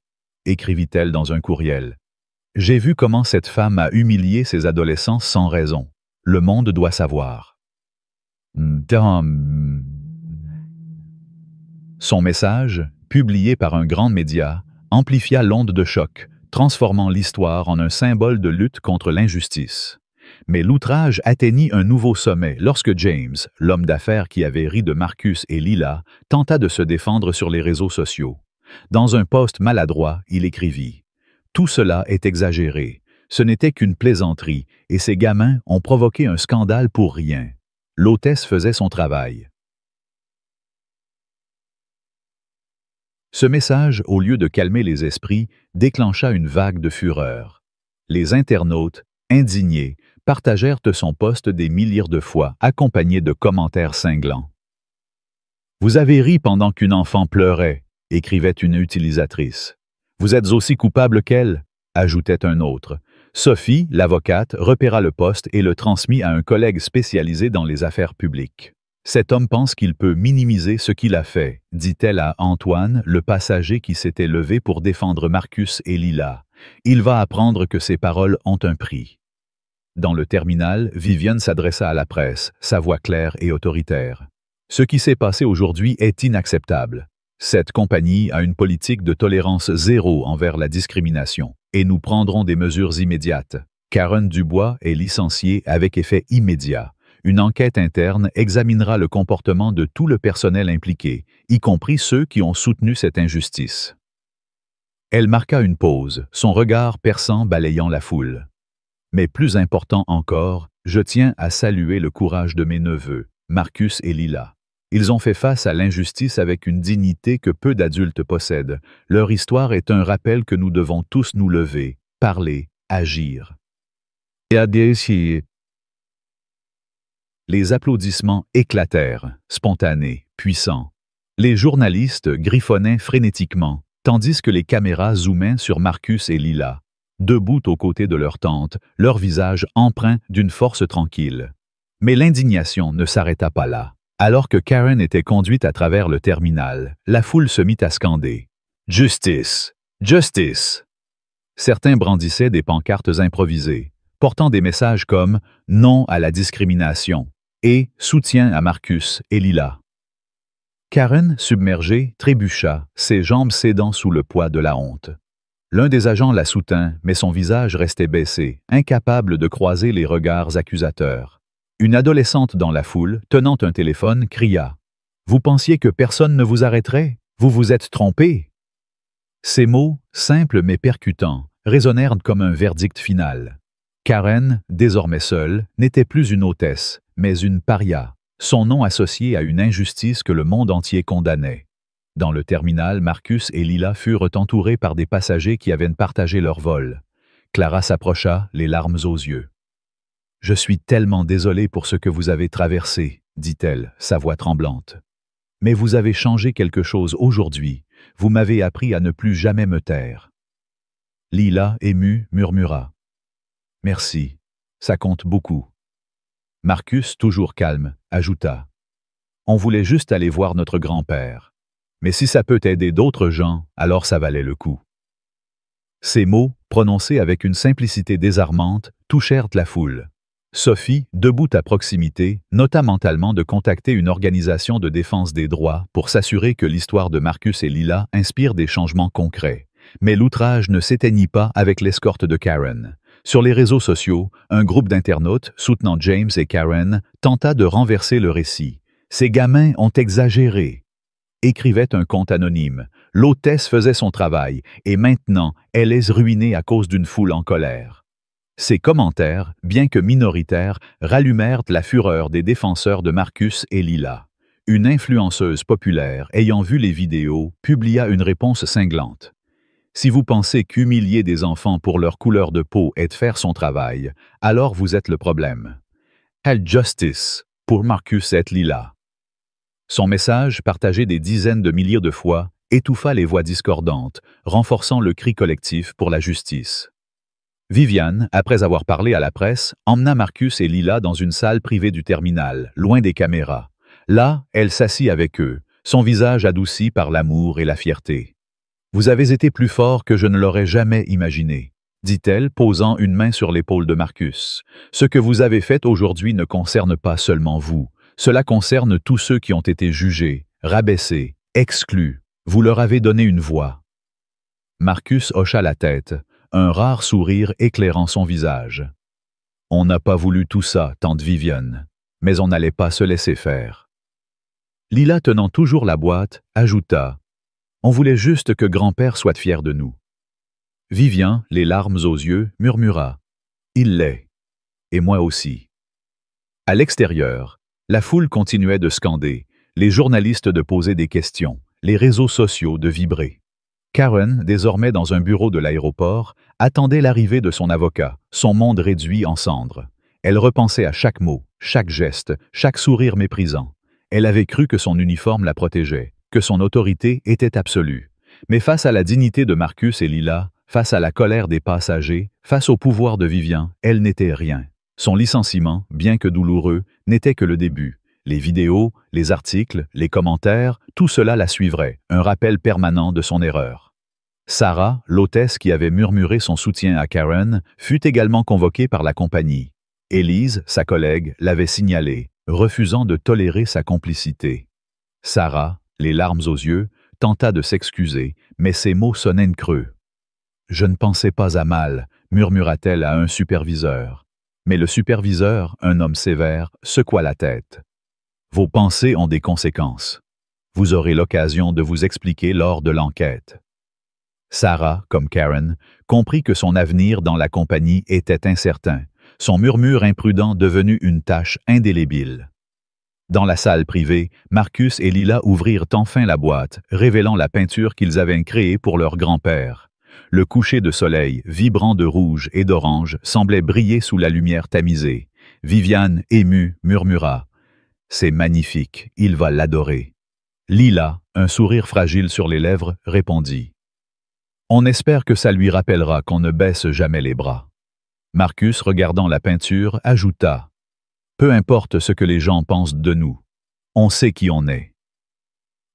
écrivit-elle dans un courriel. « J'ai vu comment cette femme a humilié ces adolescents sans raison. Le monde doit savoir. » Son message, publié par un grand média, amplifia l'onde de choc, transformant l'histoire en un symbole de lutte contre l'injustice. Mais l'outrage atteignit un nouveau sommet lorsque James, l'homme d'affaires qui avait ri de Marcus et Lila, tenta de se défendre sur les réseaux sociaux. Dans un post maladroit, il écrivit « Tout cela est exagéré. Ce n'était qu'une plaisanterie, et ces gamins ont provoqué un scandale pour rien. L'hôtesse faisait son travail. » Ce message, au lieu de calmer les esprits, déclencha une vague de fureur. Les internautes, indignés, partagèrent son post des milliers de fois, accompagnés de commentaires cinglants. « Vous avez ri pendant qu'une enfant pleurait », écrivait une utilisatrice. « Vous êtes aussi coupable qu'elle », ajoutait un autre. Sophie, l'avocate, repéra le post et le transmit à un collègue spécialisé dans les affaires publiques. « Cet homme pense qu'il peut minimiser ce qu'il a fait », dit-elle à Antoine, le passager qui s'était levé pour défendre Marcus et Lila. « Il va apprendre que ses paroles ont un prix. » Dans le terminal, Vivienne s'adressa à la presse, sa voix claire et autoritaire. « Ce qui s'est passé aujourd'hui est inacceptable. Cette compagnie a une politique de tolérance zéro envers la discrimination, et nous prendrons des mesures immédiates. Karen Dubois est licenciée avec effet immédiat. Une enquête interne examinera le comportement de tout le personnel impliqué, y compris ceux qui ont soutenu cette injustice. » Elle marqua une pause, son regard perçant balayant la foule. « Mais plus important encore, je tiens à saluer le courage de mes neveux, Marcus et Lila. Ils ont fait face à l'injustice avec une dignité que peu d'adultes possèdent. Leur histoire est un rappel que nous devons tous nous lever, parler, agir. » Les applaudissements éclatèrent, spontanés, puissants. Les journalistes griffonnaient frénétiquement, tandis que les caméras zoomaient sur Marcus et Lila, debout aux côtés de leur tante, leur visage empreint d'une force tranquille. Mais l'indignation ne s'arrêta pas là. Alors que Karen était conduite à travers le terminal, la foule se mit à scander « Justice! Justice! » Certains brandissaient des pancartes improvisées, portant des messages comme « Non à la discrimination » et « Soutien à Marcus et Lila ». Karen, submergée, trébucha, ses jambes cédant sous le poids de la honte. L'un des agents la soutint, mais son visage restait baissé, incapable de croiser les regards accusateurs. Une adolescente dans la foule, tenant un téléphone, cria « Vous pensiez que personne ne vous arrêterait? Vous vous êtes trompé !» Ces mots, simples mais percutants, résonnèrent comme un verdict final. Karen, désormais seule, n'était plus une hôtesse, mais une paria, son nom associé à une injustice que le monde entier condamnait. Dans le terminal, Marcus et Lila furent entourés par des passagers qui avaient partagé leur vol. Clara s'approcha, les larmes aux yeux. « Je suis tellement désolée pour ce que vous avez traversé, » dit-elle, sa voix tremblante. « Mais vous avez changé quelque chose aujourd'hui. Vous m'avez appris à ne plus jamais me taire. » Lila, émue, murmura. « Merci, ça compte beaucoup. » Marcus, toujours calme, ajouta. « On voulait juste aller voir notre grand-père. Mais si ça peut aider d'autres gens, alors ça valait le coup. » Ces mots, prononcés avec une simplicité désarmante, touchèrent la foule. Sophie, debout à proximité, nota mentalement de contacter une organisation de défense des droits pour s'assurer que l'histoire de Marcus et Lila inspire des changements concrets. Mais l'outrage ne s'éteignit pas avec l'escorte de Karen. Sur les réseaux sociaux, un groupe d'internautes soutenant James et Karen tenta de renverser le récit. « Ces gamins ont exagéré », écrivait un compte anonyme. L'hôtesse faisait son travail, et maintenant, elle est ruinée à cause d'une foule en colère. Ces commentaires, bien que minoritaires, rallumèrent la fureur des défenseurs de Marcus et Lila. Une influenceuse populaire, ayant vu les vidéos, publia une réponse cinglante. « Si vous pensez qu'humilier des enfants pour leur couleur de peau est de faire son travail, alors vous êtes le problème. Quelle justice pour Marcus et Lila. » Son message, partagé des dizaines de milliers de fois, étouffa les voix discordantes, renforçant le cri collectif pour la justice. Viviane, après avoir parlé à la presse, emmena Marcus et Lila dans une salle privée du terminal, loin des caméras. Là, elle s'assit avec eux, son visage adouci par l'amour et la fierté. « Vous avez été plus fort que je ne l'aurais jamais imaginé », dit-elle, posant une main sur l'épaule de Marcus. « Ce que vous avez fait aujourd'hui ne concerne pas seulement vous. Cela concerne tous ceux qui ont été jugés, rabaissés, exclus. Vous leur avez donné une voix. » Marcus hocha la tête, un rare sourire éclairant son visage. « On n'a pas voulu tout ça, tante Viviane, mais on n'allait pas se laisser faire. » Lila, tenant toujours la boîte, ajouta « On voulait juste que grand-père soit fier de nous. » Vivian, les larmes aux yeux, murmura « Il l'est. Et moi aussi. » À l'extérieur, la foule continuait de scander, les journalistes de poser des questions, les réseaux sociaux de vibrer. Karen, désormais dans un bureau de l'aéroport, attendait l'arrivée de son avocat, son monde réduit en cendres. Elle repensait à chaque mot, chaque geste, chaque sourire méprisant. Elle avait cru que son uniforme la protégeait, que son autorité était absolue. Mais face à la dignité de Marcus et Lila, face à la colère des passagers, face au pouvoir de Vivian, elle n'était rien. Son licenciement, bien que douloureux, n'était que le début. Les vidéos, les articles, les commentaires, tout cela la suivrait, un rappel permanent de son erreur. Sarah, l'hôtesse qui avait murmuré son soutien à Karen, fut également convoquée par la compagnie. Élise, sa collègue, l'avait signalée, refusant de tolérer sa complicité. Sarah, les larmes aux yeux, tenta de s'excuser, mais ses mots sonnaient creux. « Je ne pensais pas à mal », murmura-t-elle à un superviseur. Mais le superviseur, un homme sévère, secoua la tête. « Vos pensées ont des conséquences. Vous aurez l'occasion de vous expliquer lors de l'enquête. » Sarah, comme Karen, comprit que son avenir dans la compagnie était incertain, son murmure imprudent devenu une tache indélébile. Dans la salle privée, Marcus et Lila ouvrirent enfin la boîte, révélant la peinture qu'ils avaient créée pour leur grand-père. Le coucher de soleil, vibrant de rouge et d'orange, semblait briller sous la lumière tamisée. Viviane, émue, murmura « C'est magnifique, il va l'adorer. » Lila, un sourire fragile sur les lèvres, répondit « On espère que ça lui rappellera qu'on ne baisse jamais les bras. » Marcus, regardant la peinture, ajouta « Peu importe ce que les gens pensent de nous, on sait qui on est. »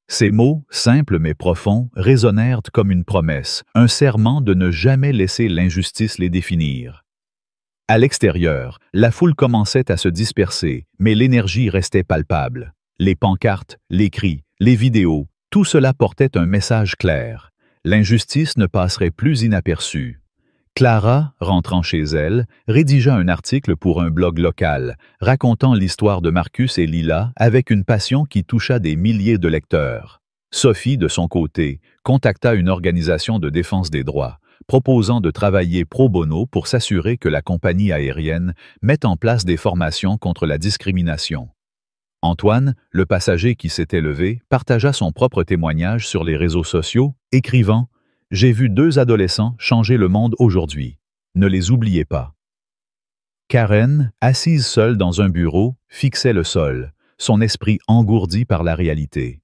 Ces mots, simples mais profonds, résonnèrent comme une promesse, un serment de ne jamais laisser l'injustice les définir. À l'extérieur, la foule commençait à se disperser, mais l'énergie restait palpable. Les pancartes, les cris, les vidéos, tout cela portait un message clair. L'injustice ne passerait plus inaperçue. Clara, rentrant chez elle, rédigea un article pour un blog local, racontant l'histoire de Marcus et Lila avec une passion qui toucha des milliers de lecteurs. Sophie, de son côté, contacta une organisation de défense des droits, proposant de travailler pro bono pour s'assurer que la compagnie aérienne mette en place des formations contre la discrimination. Antoine, le passager qui s'était levé, partagea son propre témoignage sur les réseaux sociaux, écrivant « J'ai vu 2 adolescents changer le monde aujourd'hui. Ne les oubliez pas. » Karen, assise seule dans un bureau, fixait le sol, son esprit engourdi par la réalité.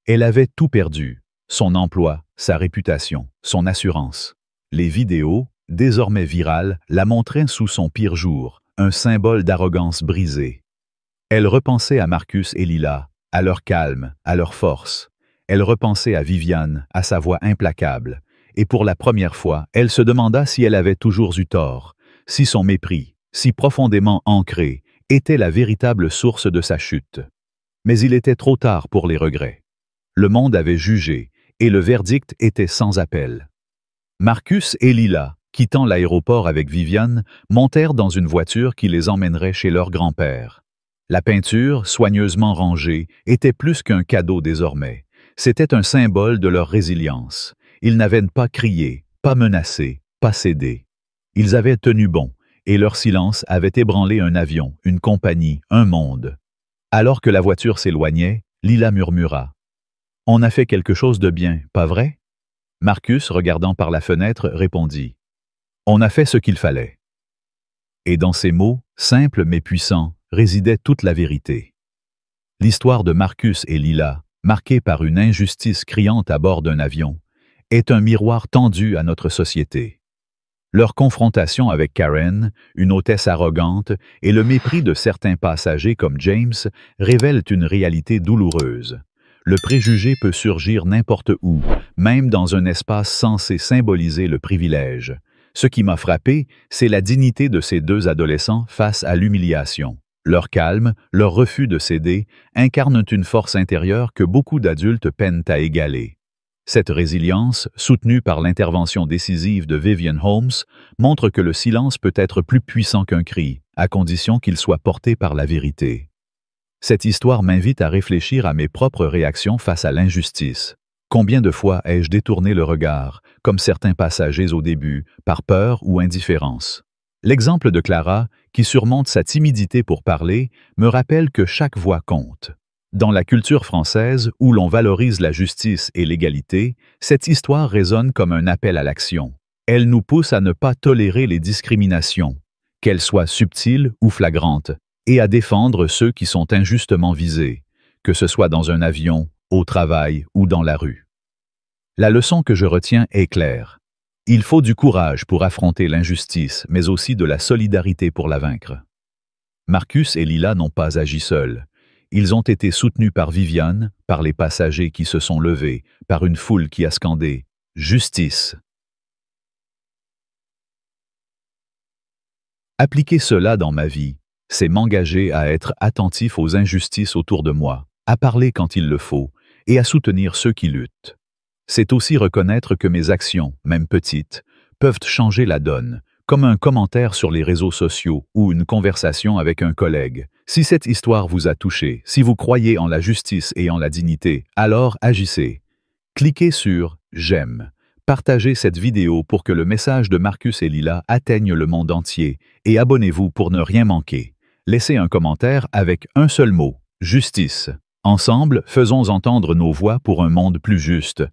Elle avait tout perdu, son emploi, sa réputation, son assurance. Les vidéos, désormais virales, la montraient sous son pire jour, un symbole d'arrogance brisée. Elle repensait à Marcus et Lila, à leur calme, à leur force. Elle repensait à Viviane, à sa voix implacable. Et pour la première fois, elle se demanda si elle avait toujours eu tort, si son mépris, si profondément ancré, était la véritable source de sa chute. Mais il était trop tard pour les regrets. Le monde avait jugé, et le verdict était sans appel. Marcus et Lila, quittant l'aéroport avec Viviane, montèrent dans une voiture qui les emmènerait chez leur grand-père. La peinture, soigneusement rangée, était plus qu'un cadeau désormais. C'était un symbole de leur résilience. Ils n'avaient pas crié, pas menacé, pas cédé. Ils avaient tenu bon, et leur silence avait ébranlé un avion, une compagnie, un monde. Alors que la voiture s'éloignait, Lila murmura. « On a fait quelque chose de bien, pas vrai ?» Marcus, regardant par la fenêtre, répondit. « On a fait ce qu'il fallait. » Et dans ces mots, simples mais puissants, résidait toute la vérité. L'histoire de Marcus et Lila, marquée par une injustice criante à bord d'un avion, est un miroir tendu à notre société. Leur confrontation avec Karen, une hôtesse arrogante, et le mépris de certains passagers comme James révèlent une réalité douloureuse. Le préjugé peut surgir n'importe où, même dans un espace censé symboliser le privilège. Ce qui m'a frappé, c'est la dignité de ces deux adolescents face à l'humiliation. Leur calme, leur refus de céder, incarnent une force intérieure que beaucoup d'adultes peinent à égaler. Cette résilience, soutenue par l'intervention décisive de Vivian Holmes, montre que le silence peut être plus puissant qu'un cri, à condition qu'il soit porté par la vérité. Cette histoire m'invite à réfléchir à mes propres réactions face à l'injustice. Combien de fois ai-je détourné le regard, comme certains passagers au début, par peur ou indifférence? L'exemple de Clara, qui surmonte sa timidité pour parler, me rappelle que chaque voix compte. Dans la culture française, où l'on valorise la justice et l'égalité, cette histoire résonne comme un appel à l'action. Elle nous pousse à ne pas tolérer les discriminations, qu'elles soient subtiles ou flagrantes, et à défendre ceux qui sont injustement visés, que ce soit dans un avion, au travail ou dans la rue. La leçon que je retiens est claire. Il faut du courage pour affronter l'injustice, mais aussi de la solidarité pour la vaincre. Marcus et Lila n'ont pas agi seuls. Ils ont été soutenus par Viviane, par les passagers qui se sont levés, par une foule qui a scandé « Justice ». Appliquer cela dans ma vie, c'est m'engager à être attentif aux injustices autour de moi, à parler quand il le faut, et à soutenir ceux qui luttent. C'est aussi reconnaître que mes actions, même petites, peuvent changer la donne, comme un commentaire sur les réseaux sociaux ou une conversation avec un collègue. Si cette histoire vous a touché, si vous croyez en la justice et en la dignité, alors agissez. Cliquez sur « J'aime ». Partagez cette vidéo pour que le message de Marcus et Lila atteigne le monde entier et abonnez-vous pour ne rien manquer. Laissez un commentaire avec un seul mot, justice. Ensemble, faisons entendre nos voix pour un monde plus juste.